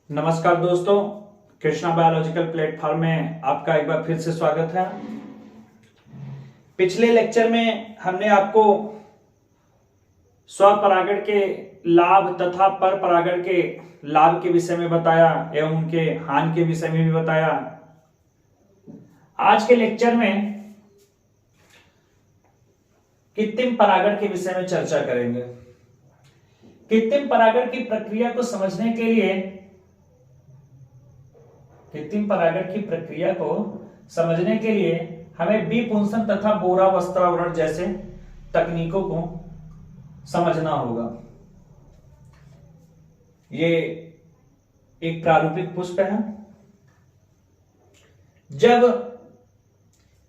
नमस्कार दोस्तों, Krishna biological platform में आपका एक बार फिर से स्वागत है। पिछले लेक्चर में हमने आपको स्वपरागण के लाभ तथा पर परागण के लाभ के विषय में बताया एवं उनके हानि के विषय में भी बताया। आज के लेक्चर में कृत्रिम परागण के विषय में चर्चा करेंगे। कृत्रिम परागण की प्रक्रिया को समझने के लिए हमें बी पुंसन तथा बोरा वस्त्रावरण जैसे तकनीकों को समझना होगा। ये एक प्रारूपिक पुष्प है। जब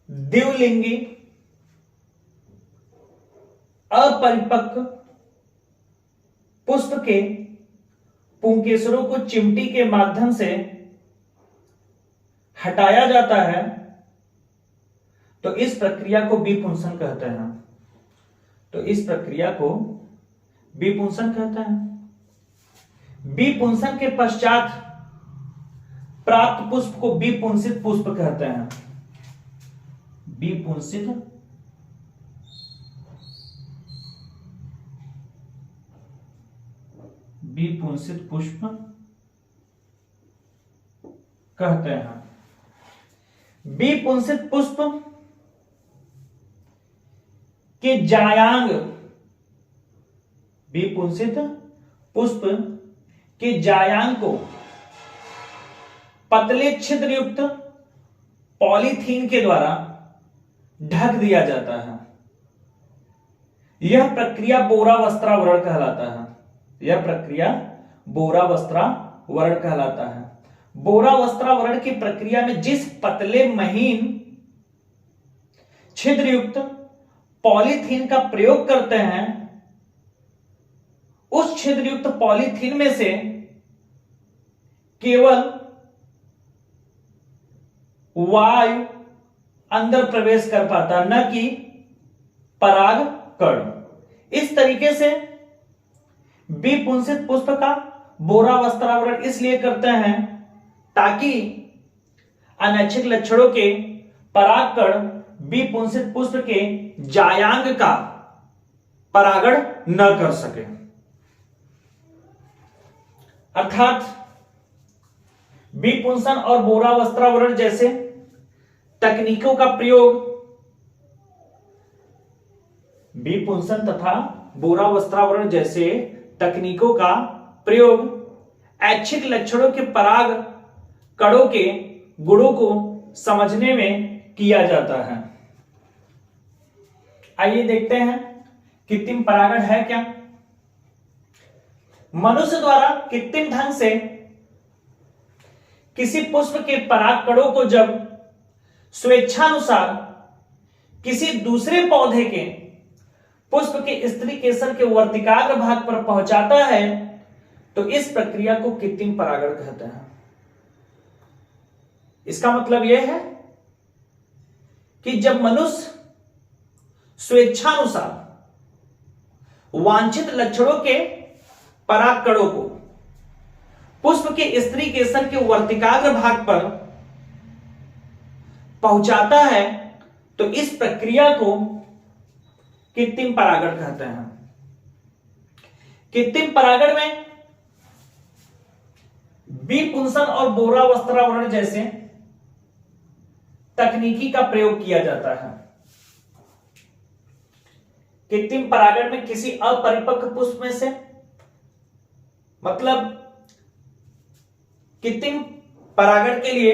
द्विलिंगी अपरिपक्व पुष्प के पुंकेसरों को चिमटी के माध्यम से हटाया जाता है तो इस प्रक्रिया को बीपुंसन कहते हैं। बीपुंसन के पश्चात प्राप्त पुष्प को बीपुंसित पुष्प कहते हैं। बीपुंसित पुष्प कहते हैं। बीपुंसित पुष्प के जायांग को पतले छिद्र युक्त पॉलीथीन के द्वारा ढक दिया जाता है। यह प्रक्रिया बोरा वस्त्रावरण कहलाता है। बोरा वस्त्रावरण की प्रक्रिया में जिस पतले महीन छिद्र युक्त पॉलीथीन का प्रयोग करते हैं, उस छिद्र युक्त पॉलीथीन में से केवल वायु अंदर प्रवेश कर पाता, न कि पराग कण। इस तरीके से बीपुंसित पुष्प का बोरा वस्त्रावरण इसलिए करते हैं ताकि अनैच्छिक लक्षणों के परागकण बीपुंसित पुष्प के जायांग का परागण न कर सके। अर्थात बीपुंसन और बोरा वस्त्रावरण जैसे तकनीकों का प्रयोग ऐच्छिक लक्षणों के पराग कणों के गुणों को समझने में किया जाता है। आइए देखते हैं कृत्रिम परागण है क्या। मनुष्य द्वारा कृत्रिम ढंग से किसी पुष्प के पराग कणों को जब स्वेच्छानुसार किसी दूसरे पौधे के पुष्प के स्त्री केसर के वर्तिकाग्र भाग पर पहुंचाता है तो इस प्रक्रिया को कृत्रिम परागण कहते हैं। इसका मतलब यह है कि जब मनुष्य स्वेच्छानुसार वांछित लक्षणों के परागकणों को पुष्प के स्त्री केसर के वर्तिकाग्र भाग पर पहुंचाता है तो इस प्रक्रिया को कृत्रिम परागण कहते हैं। कृत्रिम परागण में बीपुंसन और बोरा वस्त्रावरण जैसे तकनीकी का प्रयोग किया जाता है। कृत्रिम परागण में किसी अपरिपक्व पुष्प में से मतलब कृत्रिम परागण के लिए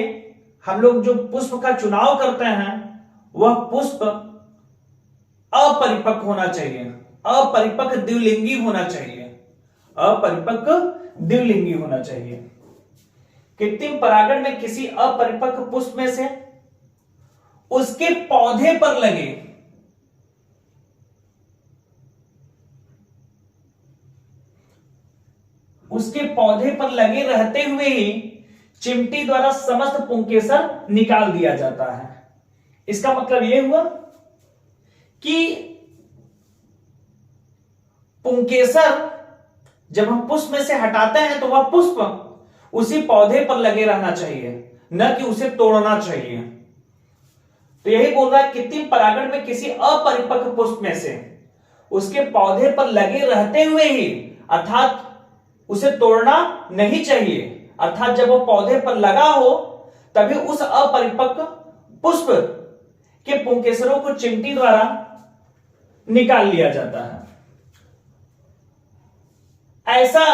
हम लोग जो पुष्प का चुनाव करते हैं वह पुष्प अपरिपक्व होना चाहिए, अपरिपक्व द्विलिंगी होना चाहिए। कृत्रिम परागण में किसी अपरिपक्व पुष्प में से उसके पौधे पर लगे रहते हुए ही चिमटी द्वारा समस्त पुंकेसर निकाल दिया जाता है। इसका मतलब यह हुआ कि पुंकेसर जब हम पुष्प में से हटाते हैं तो वह पुष्प उसी पौधे पर लगे रहना चाहिए, न कि उसे तोड़ना चाहिए। तो यही बोल रहा है कृत्रिम परागण में किसी अपरिपक्व पुष्प में से उसके पौधे पर लगे रहते हुए ही, अर्थात उसे तोड़ना नहीं चाहिए, अर्थात जब वो पौधे पर लगा हो तभी उस अपरिपक्व पुष्प के पुंकेसरों को चिमटी द्वारा निकाल लिया जाता है। ऐसा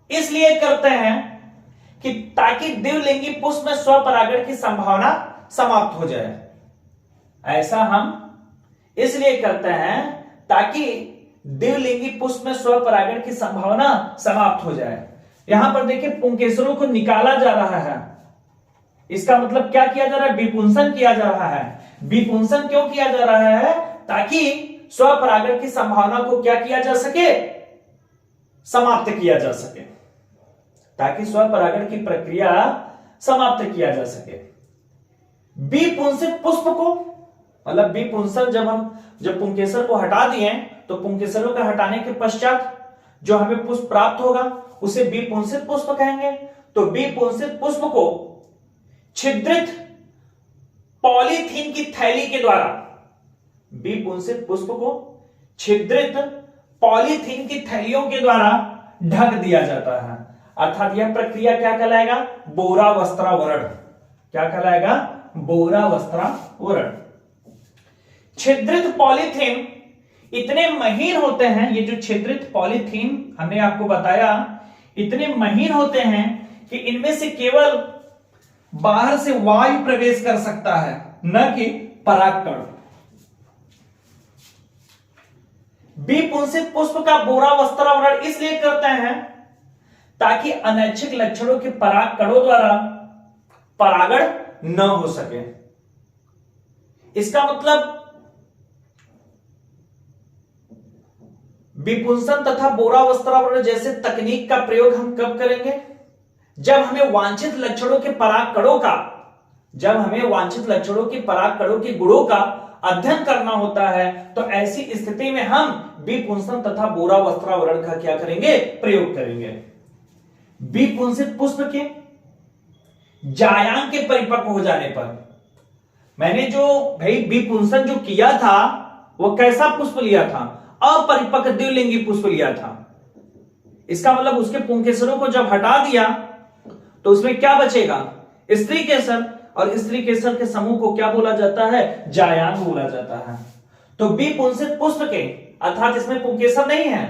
इसलिए करते हैं कि ताकि द्विलिंगी पुष्प में स्वपरागण की संभावना समाप्त हो जाए। ऐसा हम इसलिए करते हैं ताकि द्विलिंगी पुष्प में स्वपरागण की संभावना समाप्त हो जाए। यहां पर देखिए पुंकेसरों को निकाला जा रहा है, इसका मतलब क्या किया जा रहा है? विपुंसन किया जा रहा है। विपुंसन क्यों किया जा रहा है? ताकि स्वपरागण की संभावना को क्या किया जा सके? समाप्त किया जा सके, ताकि स्वपरागण की प्रक्रिया समाप्त किया जा सके। विपुंसित पुष्प को, मतलब विपुंसन जब पुंकेसर को हटा दिए तो पुंकेसरों का हटाने के पश्चात जो हमें पुष्प प्राप्त होगा उसे विपुंसित पुष्प कहेंगे। तो विपुंसित पुष्प को छिद्रित पॉलीथीन की थैली के द्वारा, विपुंसित पुष्प को छिद्रित पॉलीथीन की थैलियों के द्वारा ढक दिया जाता है। अर्थात यह प्रक्रिया क्या कहलाएगा? बोरा वस्त्रावरण। क्या कहलाएगा? बोरा वस्त्रावरण। छिद्रित पॉलीथीन इतने महीन होते हैं, ये जो छिद्रित पॉलीथीन हमने आपको बताया इतने महीन होते हैं कि इनमें से केवल बाहर से वायु प्रवेश कर सकता है, न कि परागकण। विपुंसित पुष्प का बोरा वस्त्रावरण इसलिए करते हैं ताकि अनैच्छिक लक्षणों के परागकणों द्वारा परागण न हो सके। इसका मतलब विपुंसन तथा बोरा वस्त्रावरण जैसे तकनीक का प्रयोग हम कब करेंगे? जब हमें वांछित लक्षणों के परागकणों का, जब हमें वांछित लक्षणों के परागकणों के गुणों का अध्ययन करना होता है, तो ऐसी स्थिति में हम विपुंसन तथा बोरा वस्त्रावरण का क्या करेंगे? प्रयोग करेंगे। विपुंसित पुष्प के जायांग के परिपक्व हो जाने पर, मैंने जो भाई विपुंसन जो किया था वो कैसा पुष्प लिया था? अपरिपक्व द्विलिंगी पुष्प लिया था। इसका मतलब उसके पुंकेसरों को जब हटा दिया तो उसमें क्या बचेगा? स्त्री केसर, और स्त्री केसर के समूह को क्या बोला जाता है? जायांग बोला जाता है। तो विपुंसित पुष्प के, अर्थात इसमें पुंकेसर नहीं है,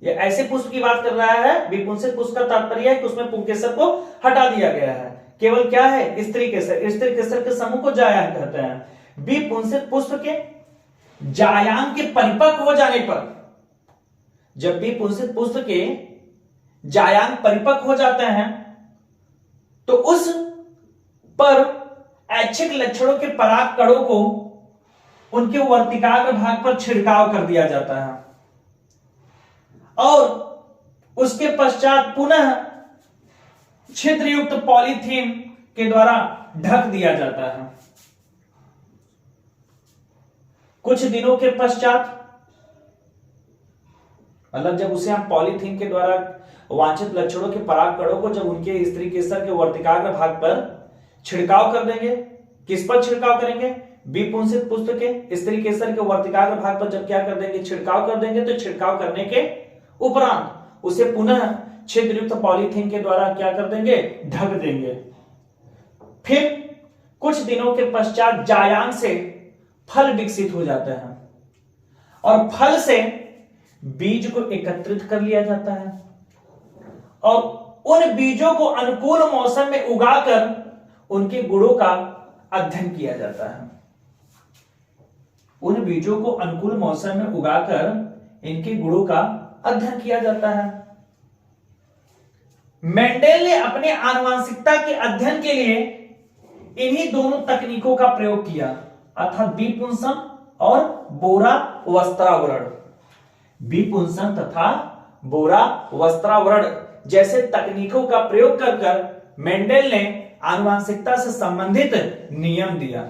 ये ऐसे पुष्प की बात कर रहा है। विपुंसित पुष्प का तात्पर्य है कि उसमें पुंकेसर को हटा दिया गया है, केवल क्या है? स्त्री केसर। स्त्री केसर के समूह को जायांग कहते हैं। विपुंसित पुष्प के जायांग के परिपक्व हो जाने पर, जब विपुंसित पुष्प के जायांग परिपक्व हो जाते हैं तो उस पर ऐच्छिक लक्षणों के परागकणों को उनके वर्तिकाग्र भाग पर छिड़काव कर दिया जाता है और उसके पश्चात पुनः छिद्रयुक्त पॉलीथीन के द्वारा ढक दिया जाता है। कुछ दिनों के पश्चात, मतलब जब उसे हम पॉलीथीन के द्वारा वांछित लक्षणों के परागकणों को जब उनके स्त्री केसर के वर्तिकाग्र भाग पर छिड़काव कर देंगे, किस पर छिड़काव करेंगे? विपुंसित पुष्प के स्त्री केसर के वर्तिकाग्र भाग पर जब क्या कर देंगे? छिड़काव कर देंगे। तो छिड़काव करने के उपरांत उसे पुनः छिद्रयुक्त पॉलीथीन के द्वारा क्या कर देंगे? ढक देंगे। फिर कुछ दिनों के पश्चात जायांग से फल विकसित हो जाते हैं और फल से बीज को एकत्रित कर लिया जाता है और उन बीजों को अनुकूल मौसम में उगाकर उनके गुणों का अध्ययन किया जाता है। उन बीजों को अनुकूल मौसम में उगाकर इनके गुणों का अध्ययन किया जाता है। मेंडेल ने अपने आनुवंशिकता के अध्ययन के लिए इन्हीं दोनों तकनीकों का प्रयोग किया, अर्थात विपुंसन और बोरा वस्त्रावरण। विपुंसन तथा बोरा वस्त्रावरण जैसे तकनीकों का प्रयोग कर मेंडेल ने आनुवंशिकता से संबंधित नियम दिया।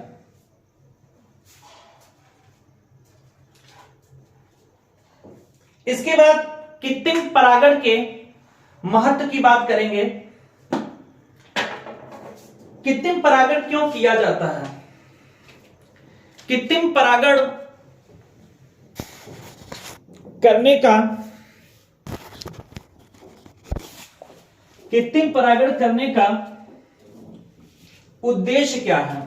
इसके बाद कृत्रिम परागण के महत्व की बात करेंगे। कृत्रिम परागण क्यों किया जाता है? कृत्रिम परागण करने का कृत्रिम परागण करने का उद्देश्य क्या है?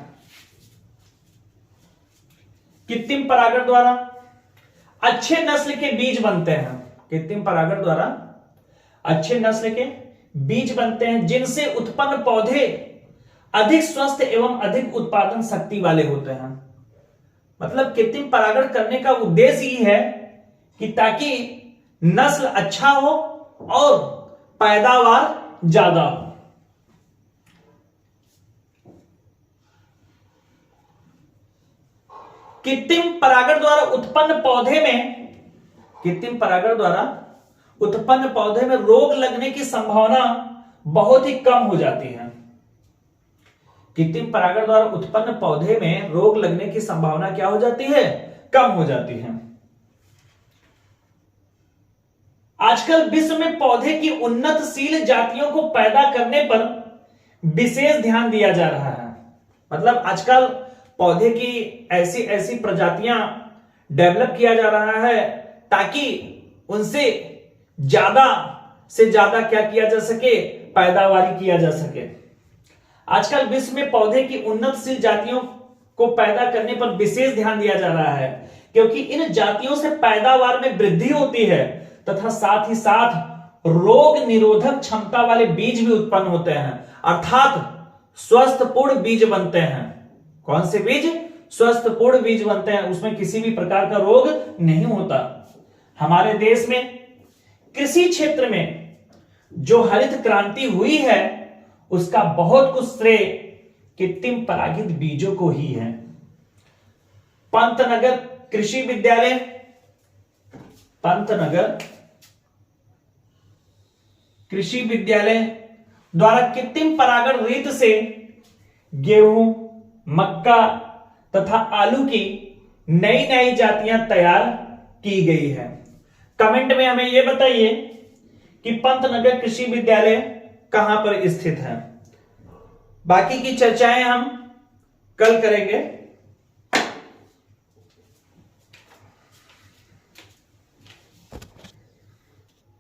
कृत्रिम परागण द्वारा अच्छे नस्ल के बीज बनते हैं। कृत्रिम परागण द्वारा अच्छे नस्ल के बीज बनते हैं जिनसे उत्पन्न पौधे अधिक स्वस्थ एवं अधिक उत्पादन शक्ति वाले होते हैं। मतलब कृत्रिम परागण करने का उद्देश्य ही है कि ताकि नस्ल अच्छा हो और पैदावार ज्यादा हो। कृत्रिम परागण द्वारा उत्पन्न पौधे में कृत्रिम परागण द्वारा उत्पन्न पौधे में रोग लगने की संभावना बहुत ही कम हो जाती है। कृत्रिम परागण द्वारा उत्पन्न पौधे में रोग लगने की संभावना क्या हो जाती है? कम हो जाती है। आजकल विश्व में पौधे की उन्नतशील जातियों को पैदा करने पर विशेष ध्यान दिया जा रहा है। मतलब आजकल पौधे की ऐसी ऐसी प्रजातियां डेवलप किया जा रहा है ताकि उनसे ज्यादा से ज्यादा क्या किया जा सके? पैदावारी किया जा सके। आजकल विश्व में पौधे की उन्नतशील जातियों को पैदा करने पर विशेष ध्यान दिया जा रहा है क्योंकि इन जातियों से पैदावार में वृद्धि होती है तथा साथ ही साथ रोग निरोधक क्षमता वाले बीज भी उत्पन्न होते हैं, अर्थात स्वस्थपूर्ण बीज बनते हैं। कौन से बीज? स्वस्थपूर्ण बीज बनते हैं, उसमें किसी भी प्रकार का रोग नहीं होता। हमारे देश में कृषि क्षेत्र में जो हरित क्रांति हुई है उसका बहुत कुछ श्रेय कृत्रिम परागित बीजों को ही है। पंतनगर कृषि विद्यालय पंतनगर कृषि विद्यालय द्वारा कृत्रिम परागण रीत से गेहूं, मक्का तथा आलू की नई नई जातियां तैयार की गई है। कमेंट में हमें यह बताइए कि पंतनगर कृषि विद्यालय कहां पर स्थित है। बाकी की चर्चाएं हम कल करेंगे।